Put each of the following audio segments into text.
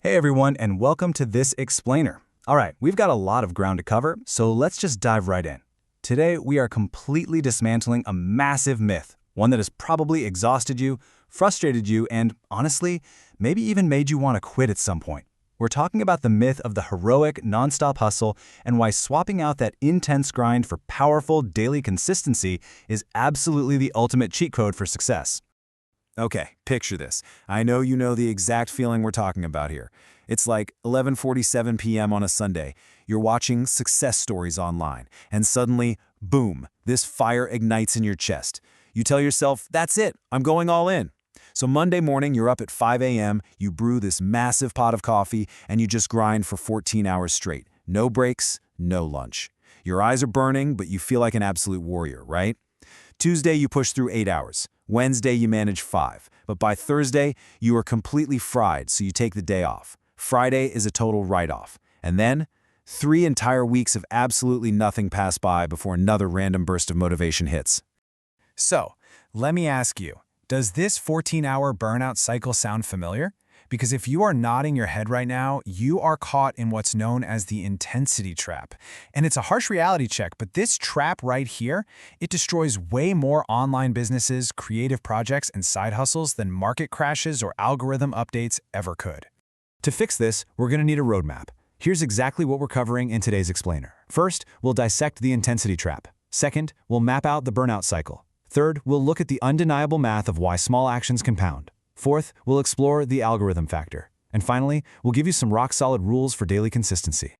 Hey everyone, and welcome to this explainer. All right, we've got a lot of ground to cover, so let's just dive right in. Today, we are completely dismantling a massive myth, one that has probably exhausted you, frustrated you, and honestly, maybe even made you want to quit at some point. We're talking about the myth of the heroic, nonstop hustle and why swapping out that intense grind for powerful, daily consistency is absolutely the ultimate cheat code for success. Okay, picture this. I know you know the exact feeling we're talking about here. It's like 11:47 p.m. on a Sunday. You're watching success stories online, and suddenly, boom, this fire ignites in your chest. You tell yourself, that's it, I'm going all in. So Monday morning, you're up at 5 a.m., you brew this massive pot of coffee, and you just grind for 14 hours straight. No breaks, no lunch. Your eyes are burning, but you feel like an absolute warrior, right? Tuesday, you push through 8 hours. Wednesday, you manage 5. But by Thursday, you are completely fried, so you take the day off. Friday is a total write-off. And then, 3 entire weeks of absolutely nothing pass by before another random burst of motivation hits. So, let me ask you, does this 14-hour burnout cycle sound familiar? Because if you are nodding your head right now, you are caught in what's known as the intensity trap. And it's a harsh reality check, but this trap right here, it destroys way more online businesses, creative projects, and side hustles than market crashes or algorithm updates ever could. To fix this, we're going to need a roadmap. Here's exactly what we're covering in today's explainer. First, we'll dissect the intensity trap. Second, we'll map out the burnout cycle. Third, we'll look at the undeniable math of why small actions compound. Fourth, we'll explore the algorithm factor. And finally, we'll give you some rock-solid rules for daily consistency.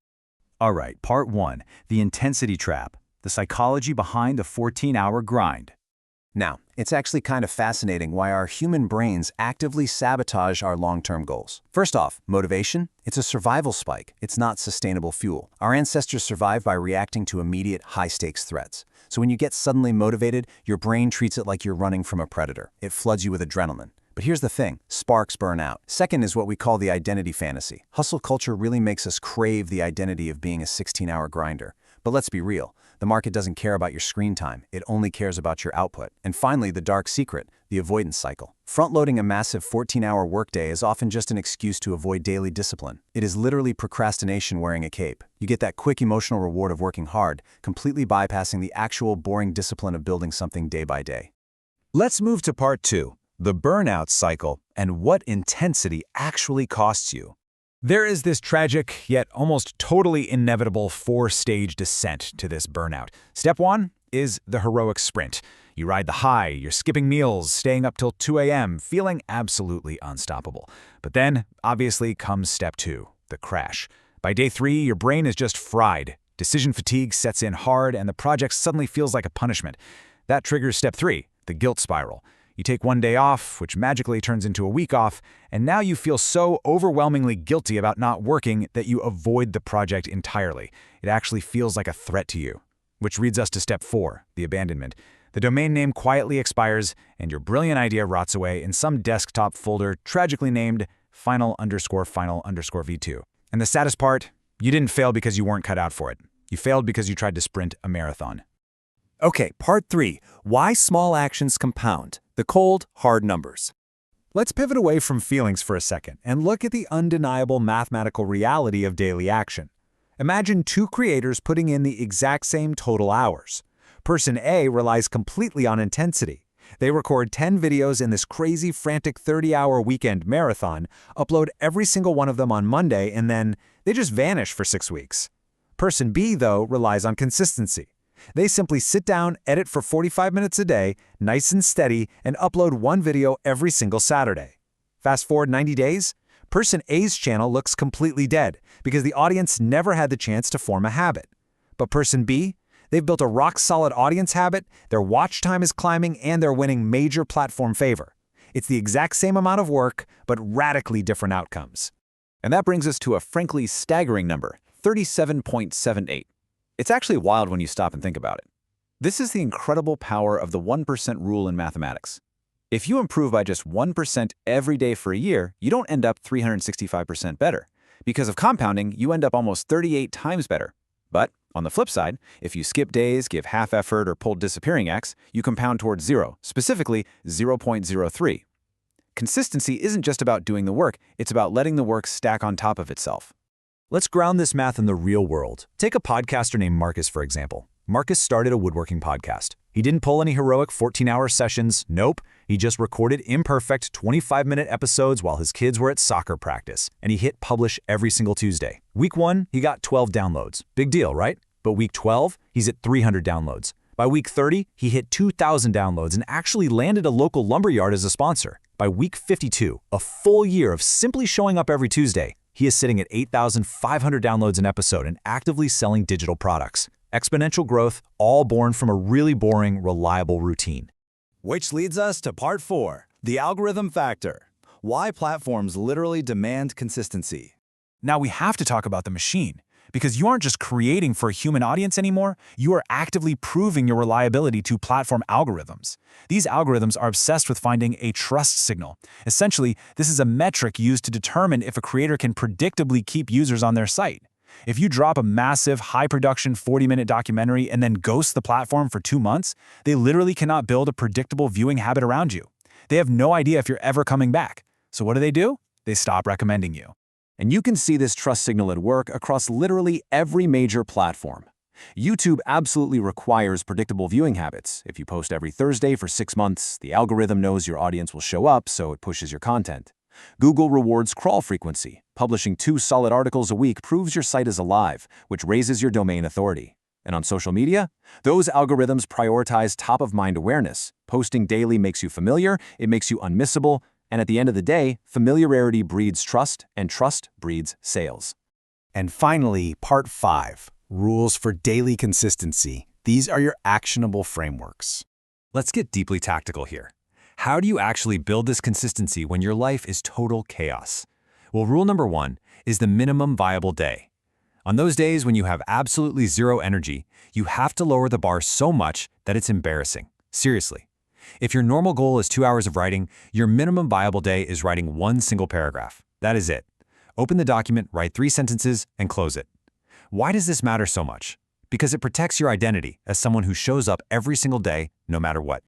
All right, part 1, the intensity trap, the psychology behind the 14-hour grind. Now, it's actually kind of fascinating why our human brains actively sabotage our long-term goals. First off, motivation, it's a survival spike. It's not sustainable fuel. Our ancestors survived by reacting to immediate, high-stakes threats. So when you get suddenly motivated, your brain treats it like you're running from a predator. It floods you with adrenaline. But here's the thing, sparks burn out. Second is what we call the identity fantasy. Hustle culture really makes us crave the identity of being a 16-hour grinder. But let's be real, the market doesn't care about your screen time, it only cares about your output. And finally, the dark secret, the avoidance cycle. Front-loading a massive 14-hour workday is often just an excuse to avoid daily discipline. It is literally procrastination wearing a cape. You get that quick emotional reward of working hard, completely bypassing the actual boring discipline of building something day by day. Let's move to part 2. The burnout cycle, and what intensity actually costs you. There is this tragic, yet almost totally inevitable 4-stage descent to this burnout. Step 1 is the heroic sprint. You ride the high, you're skipping meals, staying up till 2 a.m., feeling absolutely unstoppable. But then, obviously, comes step 2, the crash. By day 3, your brain is just fried. Decision fatigue sets in hard, and the project suddenly feels like a punishment. That triggers step 3, the guilt spiral. You take one day off, which magically turns into a week off, and now you feel so overwhelmingly guilty about not working that you avoid the project entirely. It actually feels like a threat to you. Which leads us to step 4, the abandonment. The domain name quietly expires, and your brilliant idea rots away in some desktop folder tragically named final_v2. And the saddest part, you didn't fail because you weren't cut out for it. You failed because you tried to sprint a marathon. Okay, part 3, why small actions compound. The cold, hard numbers. Let's pivot away from feelings for a second and look at the undeniable mathematical reality of daily action. Imagine 2 creators putting in the exact same total hours. Person A relies completely on intensity. They record 10 videos in this crazy, frantic 30-hour weekend marathon, upload every single one of them on Monday, and then they just vanish for 6 weeks. Person B, though, relies on consistency. They simply sit down, edit for 45 minutes a day, nice and steady, and upload 1 video every single Saturday. Fast forward 90 days, Person A's channel looks completely dead because the audience never had the chance to form a habit. But Person B, they've built a rock-solid audience habit, their watch time is climbing, and they're winning major platform favor. It's the exact same amount of work, but radically different outcomes. And that brings us to a frankly staggering number, 37.78. It's actually wild when you stop and think about it. This is the incredible power of the 1% rule in mathematics. If you improve by just 1% every day for a year, you don't end up 365% better. Because of compounding, you end up almost 38 times better. But on the flip side, if you skip days, give half effort, or pull disappearing X, you compound towards 0, specifically 0.03. Consistency isn't just about doing the work, it's about letting the work stack on top of itself. Let's ground this math in the real world. Take a podcaster named Marcus, for example. Marcus started a woodworking podcast. He didn't pull any heroic 14-hour sessions. Nope. He just recorded imperfect 25-minute episodes while his kids were at soccer practice, and he hit publish every single Tuesday. Week 1, he got 12 downloads. Big deal, right? But week 12, he's at 300 downloads. By week 30, he hit 2,000 downloads and actually landed a local lumberyard as a sponsor. By week 52, a full year of simply showing up every Tuesday, he is sitting at 8,500 downloads an episode and actively selling digital products. Exponential growth, all born from a really boring, reliable routine. Which leads us to part 4, the algorithm factor. Why platforms literally demand consistency. Now we have to talk about the machine, because you aren't just creating for a human audience anymore, you are actively proving your reliability to platform algorithms. These algorithms are obsessed with finding a trust signal. Essentially, this is a metric used to determine if a creator can predictably keep users on their site. If you drop a massive, high-production 40-minute documentary and then ghost the platform for 2 months, they literally cannot build a predictable viewing habit around you. They have no idea if you're ever coming back. So what do? They stop recommending you. And you can see this trust signal at work across literally every major platform. YouTube absolutely requires predictable viewing habits. If you post every Thursday for 6 months, the algorithm knows your audience will show up, so it pushes your content. Google rewards crawl frequency. Publishing 2 solid articles a week proves your site is alive, which raises your domain authority. And on social media, those algorithms prioritize top-of-mind awareness. Posting daily makes you familiar, it makes you unmissable, and at the end of the day, familiarity breeds trust, and trust breeds sales. And finally, part 5, rules for daily consistency. These are your actionable frameworks. Let's get deeply tactical here. How do you actually build this consistency when your life is total chaos? Well, rule number 1 is the minimum viable day. On those days when you have absolutely zero energy, you have to lower the bar so much that it's embarrassing. Seriously. If your normal goal is 2 hours of writing, your minimum viable day is writing 1 single paragraph. That is it. Open the document, write 3 sentences, and close it. Why does this matter so much? Because it protects your identity as someone who shows up every single day, no matter what.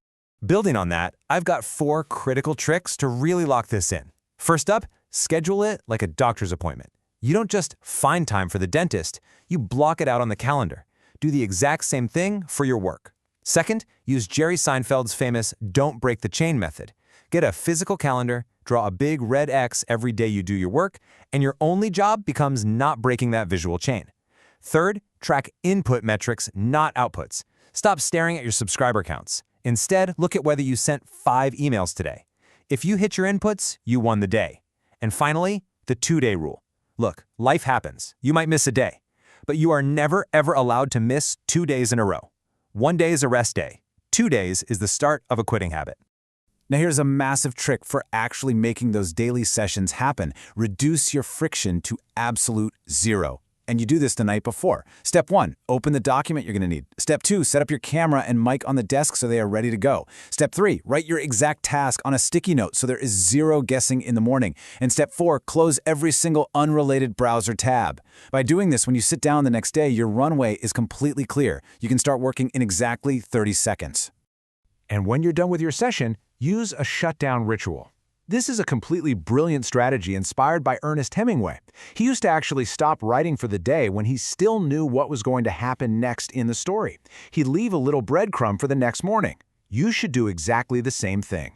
Building on that, I've got 4 critical tricks to really lock this in. First up, schedule it like a doctor's appointment. You don't just find time for the dentist, you block it out on the calendar. Do the exact same thing for your work. Second, use Jerry Seinfeld's famous "don't break the chain" method. Get a physical calendar, draw a big red X every day you do your work, and your only job becomes not breaking that visual chain. Third, track input metrics, not outputs. Stop staring at your subscriber counts. Instead, look at whether you sent 5 emails today. If you hit your inputs, you won the day. And finally, the 2-day rule. Look, life happens. You might miss a day. But you are never, ever allowed to miss 2 days in a row. 1 day is a rest day. 2 days is the start of a quitting habit. Now here's a massive trick for actually making those daily sessions happen. Reduce your friction to absolute 0. And you do this the night before. Step 1, open the document you're going to need. Step 2, set up your camera and mic on the desk so they are ready to go. Step 3, write your exact task on a sticky note so there is 0 guessing in the morning. And step 4, close every single unrelated browser tab. By doing this, when you sit down the next day, your runway is completely clear. You can start working in exactly 30 seconds. And when you're done with your session, use a shutdown ritual. This is a completely brilliant strategy inspired by Ernest Hemingway. He used to actually stop writing for the day when he still knew what was going to happen next in the story. He'd leave a little breadcrumb for the next morning. You should do exactly the same thing.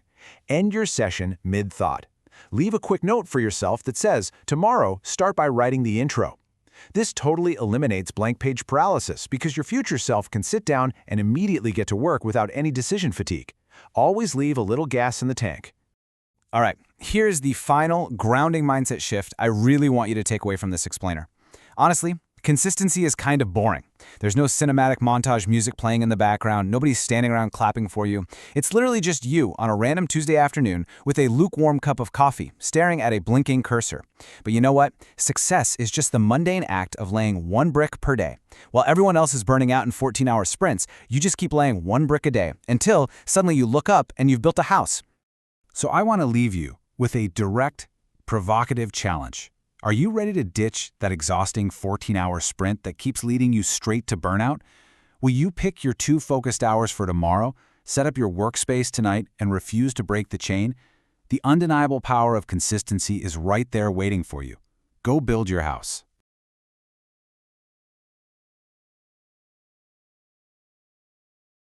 End your session mid-thought. Leave a quick note for yourself that says, "Tomorrow, start by writing the intro." This totally eliminates blank page paralysis because your future self can sit down and immediately get to work without any decision fatigue. Always leave a little gas in the tank. All right, here's the final grounding mindset shift I really want you to take away from this explainer. Honestly, consistency is kind of boring. There's no cinematic montage music playing in the background, nobody's standing around clapping for you. It's literally just you on a random Tuesday afternoon with a lukewarm cup of coffee, staring at a blinking cursor. But you know what? Success is just the mundane act of laying 1 brick per day. While everyone else is burning out in 14-hour sprints, you just keep laying 1 brick a day until suddenly you look up and you've built a house. So I want to leave you with a direct, provocative challenge. Are you ready to ditch that exhausting 14-hour sprint that keeps leading you straight to burnout? Will you pick your 2 focused hours for tomorrow, set up your workspace tonight, and refuse to break the chain? The undeniable power of consistency is right there waiting for you. Go build your house.